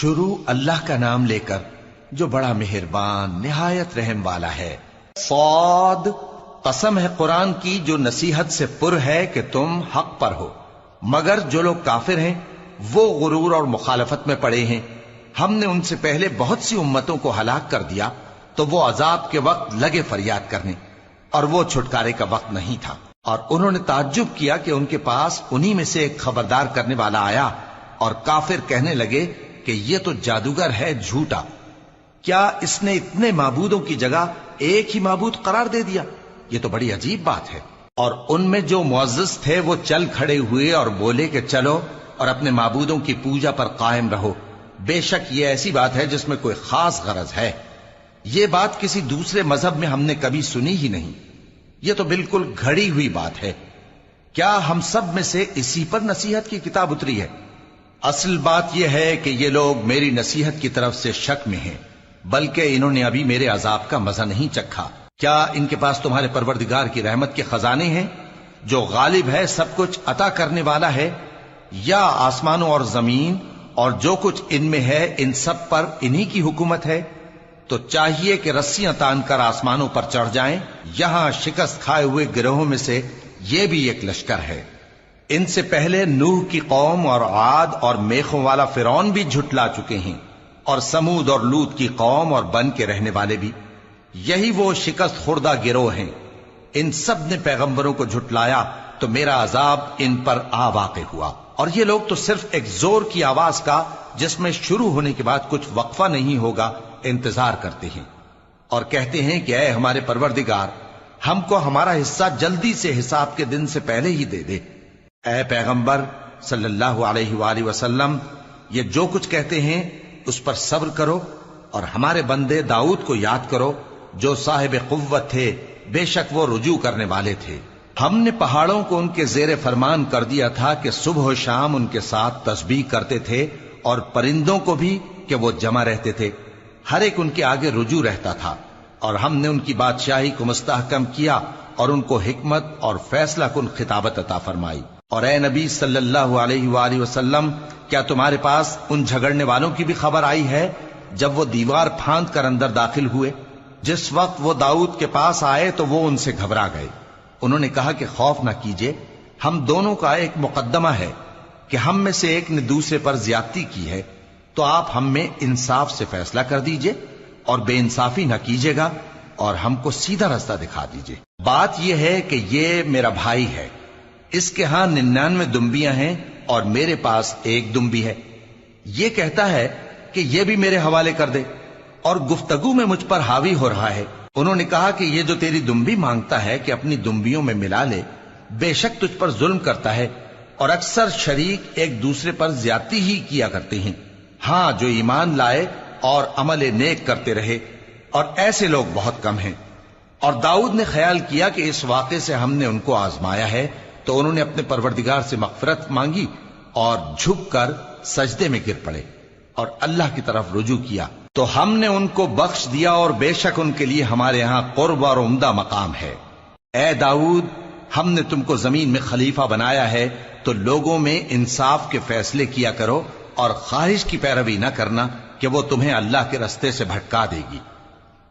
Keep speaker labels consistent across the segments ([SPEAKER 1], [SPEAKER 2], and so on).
[SPEAKER 1] شروع اللہ کا نام لے کر جو بڑا مہربان نہایت رحم والا ہے۔ صاد، قسم ہے قرآن کی جو نصیحت سے پر ہے کہ تم حق پر ہو، مگر جو لوگ کافر ہیں وہ غرور اور مخالفت میں پڑے ہیں۔ ہم نے ان سے پہلے بہت سی امتوں کو ہلاک کر دیا تو وہ عذاب کے وقت لگے فریاد کرنے، اور وہ چھٹکارے کا وقت نہیں تھا۔ اور انہوں نے تعجب کیا کہ ان کے پاس انہی میں سے ایک خبردار کرنے والا آیا، اور کافر کہنے لگے کہ یہ تو جادوگر ہے جھوٹا، کیا اس نے اتنے معبودوں کی جگہ ایک ہی معبود قرار دے دیا؟ یہ تو بڑی عجیب بات ہے۔ اور ان میں جو معزز تھے وہ چل کھڑے ہوئے اور بولے کہ چلو اور اپنے معبودوں کی پوجا پر قائم رہو، بے شک یہ ایسی بات ہے جس میں کوئی خاص غرض ہے۔ یہ بات کسی دوسرے مذہب میں ہم نے کبھی سنی ہی نہیں، یہ تو بالکل گھڑی ہوئی بات ہے۔ کیا ہم سب میں سے اسی پر نصیحت کی کتاب اتری ہے؟ اصل بات یہ ہے کہ یہ لوگ میری نصیحت کی طرف سے شک میں ہیں، بلکہ انہوں نے ابھی میرے عذاب کا مزہ نہیں چکھا۔ کیا ان کے پاس تمہارے پروردگار کی رحمت کے خزانے ہیں جو غالب ہے، سب کچھ عطا کرنے والا ہے؟ یا آسمانوں اور زمین اور جو کچھ ان میں ہے ان سب پر انہی کی حکومت ہے؟ تو چاہیے کہ رسیاں تان کر آسمانوں پر چڑھ جائیں۔ یہاں شکست کھائے ہوئے گروہوں میں سے یہ بھی ایک لشکر ہے۔ ان سے پہلے نوح کی قوم اور عاد اور میخوں والا فرعون بھی جھٹلا چکے ہیں، اور سمود اور لوط کی قوم اور بن کے رہنے والے بھی، یہی وہ شکست خوردہ گروہ ہیں۔ ان سب نے پیغمبروں کو جھٹلایا تو میرا عذاب ان پر آ واقع ہوا، اور یہ لوگ تو صرف ایک زور کی آواز کا جس میں شروع ہونے کے بعد کچھ وقفہ نہیں ہوگا انتظار کرتے ہیں، اور کہتے ہیں کہ اے ہمارے پروردگار، ہم کو ہمارا حصہ جلدی سے حساب کے دن سے پہلے ہی دے دے۔ اے پیغمبر صلی اللہ علیہ وآلہ وسلم، یہ جو کچھ کہتے ہیں اس پر صبر کرو، اور ہمارے بندے داؤد کو یاد کرو جو صاحب قوت تھے، بے شک وہ رجوع کرنے والے تھے۔ ہم نے پہاڑوں کو ان کے زیر فرمان کر دیا تھا کہ صبح و شام ان کے ساتھ تسبیح کرتے تھے، اور پرندوں کو بھی کہ وہ جمع رہتے تھے، ہر ایک ان کے آگے رجوع رہتا تھا۔ اور ہم نے ان کی بادشاہی کو مستحکم کیا اور ان کو حکمت اور فیصلہ کن خطابت عطا فرمائی۔ اور اے نبی صلی اللہ علیہ وآلہ وسلم، کیا تمہارے پاس ان جھگڑنے والوں کی بھی خبر آئی ہے جب وہ دیوار پھاند کر اندر داخل ہوئے؟ جس وقت وہ داؤد کے پاس آئے تو وہ ان سے گھبرا گئے۔ انہوں نے کہا کہ خوف نہ کیجیے، ہم دونوں کا ایک مقدمہ ہے کہ ہم میں سے ایک نے دوسرے پر زیادتی کی ہے، تو آپ ہم میں انصاف سے فیصلہ کر دیجئے اور بے انصافی نہ کیجیے گا، اور ہم کو سیدھا رستہ دکھا دیجئے۔ بات یہ ہے کہ یہ میرا بھائی ہے، اس کے ہاں 99 دمبیاں ہیں اور میرے پاس ایک دمبی ہے۔ یہ کہتا ہے کہ یہ بھی میرے حوالے کر دے، اور گفتگو میں مجھ پر حاوی ہو رہا ہے۔ انہوں نے کہا کہ یہ جو تیری دمبی مانگتا ہے کہ اپنی دمبیوں میں ملا لے، بے شک تجھ پر ظلم کرتا ہے، اور اکثر شریک ایک دوسرے پر زیادتی ہی کیا کرتے ہیں۔ ہاں، جو ایمان لائے اور عمل نیک کرتے رہے، اور ایسے لوگ بہت کم ہیں۔ اور داؤد نے خیال کیا کہ اس واقعے سے ہم نے ان کو آزمایا ہے، تو انہوں نے اپنے پروردگار سے مغفرت مانگی اور جھک کر سجدے میں گر پڑے اور اللہ کی طرف رجوع کیا، تو ہم نے ان کو بخش دیا، اور بے شک ان کے لیے ہمارے ہاں قرب اور عمدہ مقام ہے۔ اے داؤد، ہم نے تم کو زمین میں خلیفہ بنایا ہے، تو لوگوں میں انصاف کے فیصلے کیا کرو، اور خواہش کی پیروی نہ کرنا کہ وہ تمہیں اللہ کے رستے سے بھٹکا دے گی۔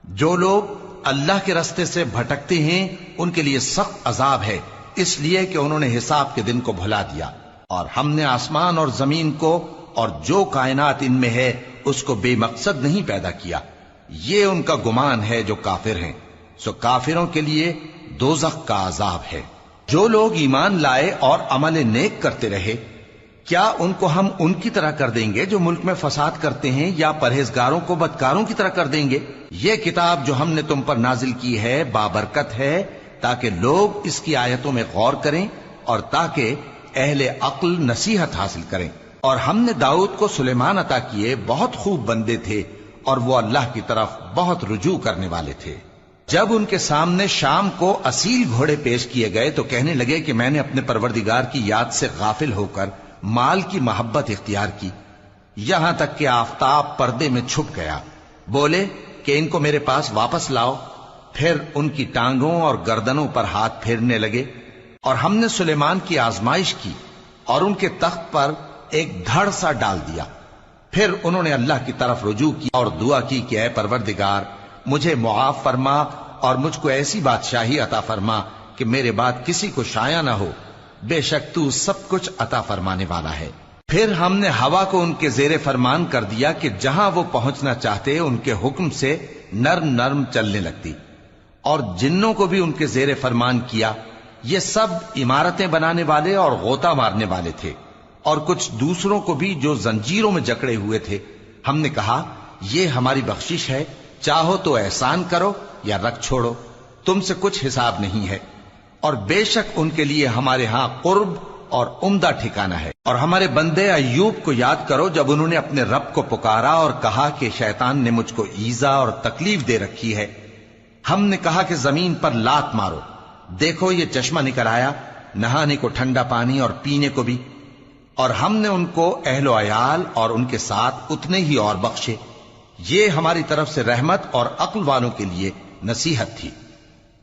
[SPEAKER 1] جو لوگ اللہ کے رستے سے بھٹکتے ہیں ان کے لیے سخت عذاب ہے، اس لیے کہ انہوں نے حساب کے دن کو بھلا دیا۔ اور ہم نے آسمان اور زمین کو اور جو کائنات ان میں ہے اس کو بے مقصد نہیں پیدا کیا، یہ ان کا گمان ہے جو کافر ہیں، سو کافروں کے لیے دوزخ کا عذاب ہے۔ جو لوگ ایمان لائے اور عمل نیک کرتے رہے، کیا ان کو ہم ان کی طرح کر دیں گے جو ملک میں فساد کرتے ہیں، یا پرہیزگاروں کو بدکاروں کی طرح کر دیں گے؟ یہ کتاب جو ہم نے تم پر نازل کی ہے بابرکت ہے، تاکہ لوگ اس کی آیتوں میں غور کریں اور تاکہ اہل عقل نصیحت حاصل کریں۔ اور ہم نے داؤد کو سلیمان عطا کیے، بہت خوب بندے تھے، اور وہ اللہ کی طرف بہت رجوع کرنے والے تھے۔ جب ان کے سامنے شام کو اصیل گھوڑے پیش کیے گئے تو کہنے لگے کہ میں نے اپنے پروردگار کی یاد سے غافل ہو کر مال کی محبت اختیار کی، یہاں تک کہ آفتاب پردے میں چھپ گیا۔ بولے کہ ان کو میرے پاس واپس لاؤ۔ پھر ان کی ٹانگوں اور گردنوں پر ہاتھ پھیرنے لگے، اور ہم نے سلیمان کی آزمائش کی اور ان کے تخت پر ایک دھڑ سا ڈال دیا۔ پھر انہوں نے اللہ کی طرف رجوع کی اور دعا کی کہ اے پروردگار مجھے معاف فرما اور مجھ کو ایسی بادشاہی عطا فرما کہ میرے بعد کسی کو شایع نہ ہو، بے شک تو سب کچھ عطا فرمانے والا ہے۔ پھر ہم نے ہوا کو ان کے زیر فرمان کر دیا کہ جہاں وہ پہنچنا چاہتے ان کے حکم سے نرم نرم چلنے لگتی، اور جنوں کو بھی ان کے زیر فرمان کیا۔ یہ سب عمارتیں بنانے والے اور غوطہ مارنے والے تھے، اور کچھ دوسروں کو بھی جو زنجیروں میں جکڑے ہوئے تھے۔ ہم نے کہا یہ ہماری بخشش ہے، چاہو تو احسان کرو یا رکھ چھوڑو، تم سے کچھ حساب نہیں ہے، اور بے شک ان کے لیے ہمارے ہاں قرب اور عمدہ ٹھکانہ ہے۔ اور ہمارے بندے ایوب کو یاد کرو جب انہوں نے اپنے رب کو پکارا اور کہا کہ شیطان نے مجھ کو ایذا اور تکلیف دے رکھی ہے۔ ہم نے کہا کہ زمین پر لات مارو، دیکھو یہ چشمہ نکل آیا، نہانے کو ٹھنڈا پانی اور پینے کو بھی، اور ہم نے ان کو اہل و عیال اور ان کے ساتھ اتنے ہی اور بخشے۔ یہ ہماری طرف سے رحمت اور عقل والوں کے لیے نصیحت تھی۔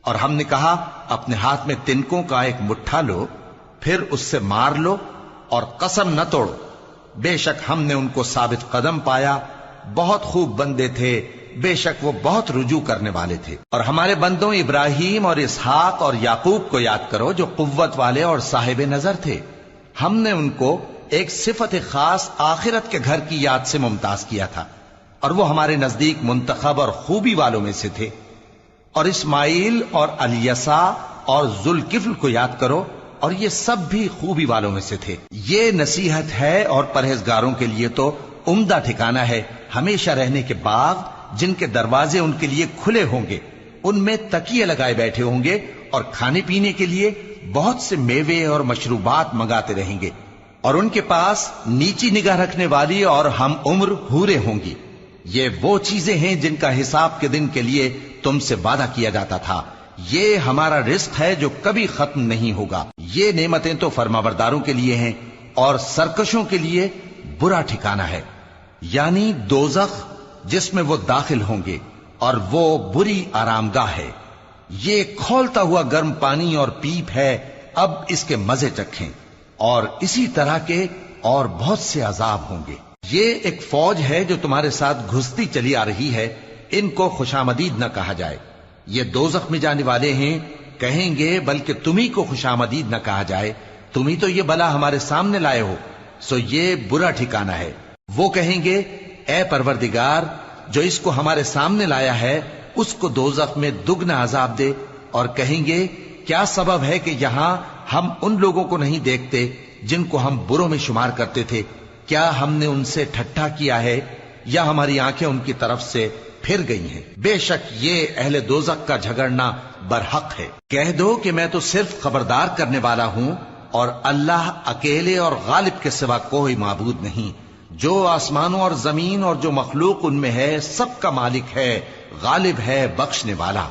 [SPEAKER 1] اور ہم نے کہا اپنے ہاتھ میں تنکوں کا ایک مٹھا لو، پھر اس سے مار لو اور قسم نہ توڑو، بے شک ہم نے ان کو ثابت قدم پایا، بہت خوب بندے تھے، بے شک وہ بہت رجوع کرنے والے تھے۔ اور ہمارے بندوں ابراہیم اور اسحاق اور یعقوب کو یاد کرو جو قوت والے اور صاحب نظر تھے۔ ہم نے ان کو ایک صفت خاص آخرت کے گھر کی یاد سے ممتاز کیا تھا، اور وہ ہمارے نزدیک منتخب اور خوبی والوں میں سے تھے۔ اور اسماعیل اور الیسع اور ذوالکفل کو یاد کرو، اور یہ سب بھی خوبی والوں میں سے تھے۔ یہ نصیحت ہے اور پرہیزگاروں کے لیے تو عمدہ ٹھکانہ ہے، ہمیشہ رہنے کے باغ جن کے دروازے ان کے لیے کھلے ہوں گے، ان میں تکیے لگائے بیٹھے ہوں گے، اور کھانے پینے کے لیے بہت سے میوے اور مشروبات منگاتے رہیں گے، اور ان کے پاس نیچی نگاہ رکھنے والی اور ہم عمر حوریں ہوں گی۔ یہ وہ چیزیں ہیں جن کا حساب کے دن کے لیے تم سے وعدہ کیا جاتا تھا، یہ ہمارا رزق ہے جو کبھی ختم نہیں ہوگا۔ یہ نعمتیں تو فرمانبرداروں کے لیے ہیں، اور سرکشوں کے لیے برا ٹھکانہ ہے، یعنی دوزخ جس میں وہ داخل ہوں گے، اور وہ بری آرامگاہ ہے۔ یہ کھولتا ہوا گرم پانی اور پیپ ہے، اب اس کے مزے چکھیں، اور اسی طرح کے اور بہت سے عذاب ہوں گے۔ یہ ایک فوج ہے جو تمہارے ساتھ گھستی چلی آ رہی ہے، ان کو خوشامدید نہ کہا جائے۔ یہ دوزخ میں جانے والے ہیں، کہیں گے بلکہ تمہیں کو خوشامدید نہ کہا جائے، تمہیں تو یہ بلا ہمارے سامنے لائے ہو، سو یہ برا ٹھکانہ ہے۔ وہ کہیں گے اے پروردگار جو اس کو ہمارے سامنے لایا ہے اس کو دوزخ میں دگنا عذاب دے، اور کہیں گے کیا سبب ہے کہ یہاں ہم ان لوگوں کو نہیں دیکھتے جن کو ہم بروں میں شمار کرتے تھے؟ کیا ہم نے ان سے ٹھٹھا کیا ہے یا ہماری آنکھیں ان کی طرف سے پھر گئی ہیں؟ بے شک یہ اہل دوزخ کا جھگڑنا برحق ہے۔ کہہ دو کہ میں تو صرف خبردار کرنے والا ہوں، اور اللہ اکیلے اور غالب کے سوا کوئی معبود نہیں، جو آسمانوں اور زمین اور جو مخلوق ان میں ہے سب کا مالک ہے، غالب ہے، بخشنے والا۔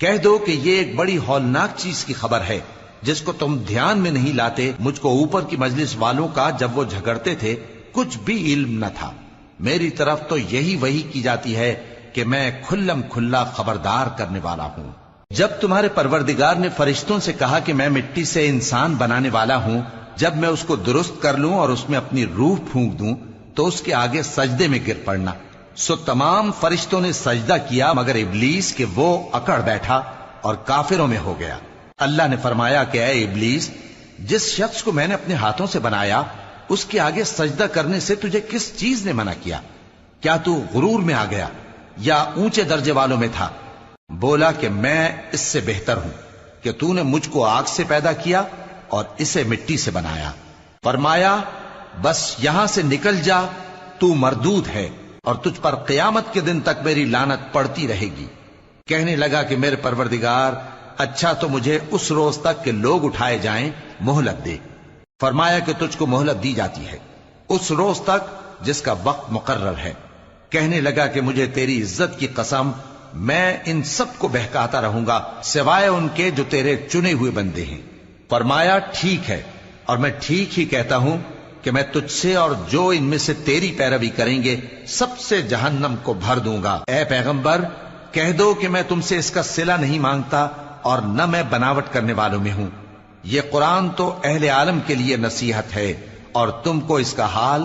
[SPEAKER 1] کہہ دو کہ یہ ایک بڑی ہولناک چیز کی خبر ہے جس کو تم دھیان میں نہیں لاتے۔ مجھ کو اوپر کی مجلس والوں کا جب وہ جھگڑتے تھے کچھ بھی علم نہ تھا، میری طرف تو یہی وحی کی جاتی ہے کہ میں کھلم کھلا خبردار کرنے والا ہوں۔ جب تمہارے پروردگار نے فرشتوں سے کہا کہ میں مٹی سے انسان بنانے والا ہوں، جب میں اس کو درست کر لوں اور اس میں اپنی روح پھونک دوں تو اس کے آگے سجدے میں گر پڑنا، سو تمام فرشتوں نے سجدہ کیا مگر ابلیس کہ وہ اکڑ بیٹھا اور کافروں میں ہو گیا۔ اللہ نے فرمایا کہ اے ابلیس، جس شخص کو میں نے اپنے ہاتھوں سے بنایا اس کے آگے سجدہ کرنے سے تجھے کس چیز نے منع کیا؟ کیا تو غرور میں آ گیا یا اونچے درجے والوں میں تھا؟ بولا کہ میں اس سے بہتر ہوں کہ تو نے مجھ کو آگ سے پیدا کیا اور اسے مٹی سے بنایا۔ فرمایا بس یہاں سے نکل جا، تو مردود ہے اور تجھ پر قیامت کے دن تک میری لعنت پڑتی رہے گی۔ کہنے لگا کہ میرے پروردگار اچھا تو مجھے اس روز تک کہ لوگ اٹھائے جائیں مہلت دے۔ فرمایا کہ تجھ کو مہلت دی جاتی ہے اس روز تک جس کا وقت مقرر ہے۔ کہنے لگا کہ مجھے تیری عزت کی قسم میں ان سب کو بہکاتا رہوں گا سوائے ان کے جو تیرے چنے ہوئے بندے ہیں۔ فرمایا ٹھیک ہے، اور میں ٹھیک ہی کہتا ہوں کہ میں تجھ سے اور جو ان میں سے تیری پیروی کریں گے سب سے جہنم کو بھر دوں گا۔ اے پیغمبر کہہ دو کہ میں تم سے اس کا صلہ نہیں مانگتا اور نہ میں بناوٹ کرنے والوں میں ہوں۔ یہ قرآن تو اہل عالم کے لیے نصیحت ہے، اور تم کو اس کا حال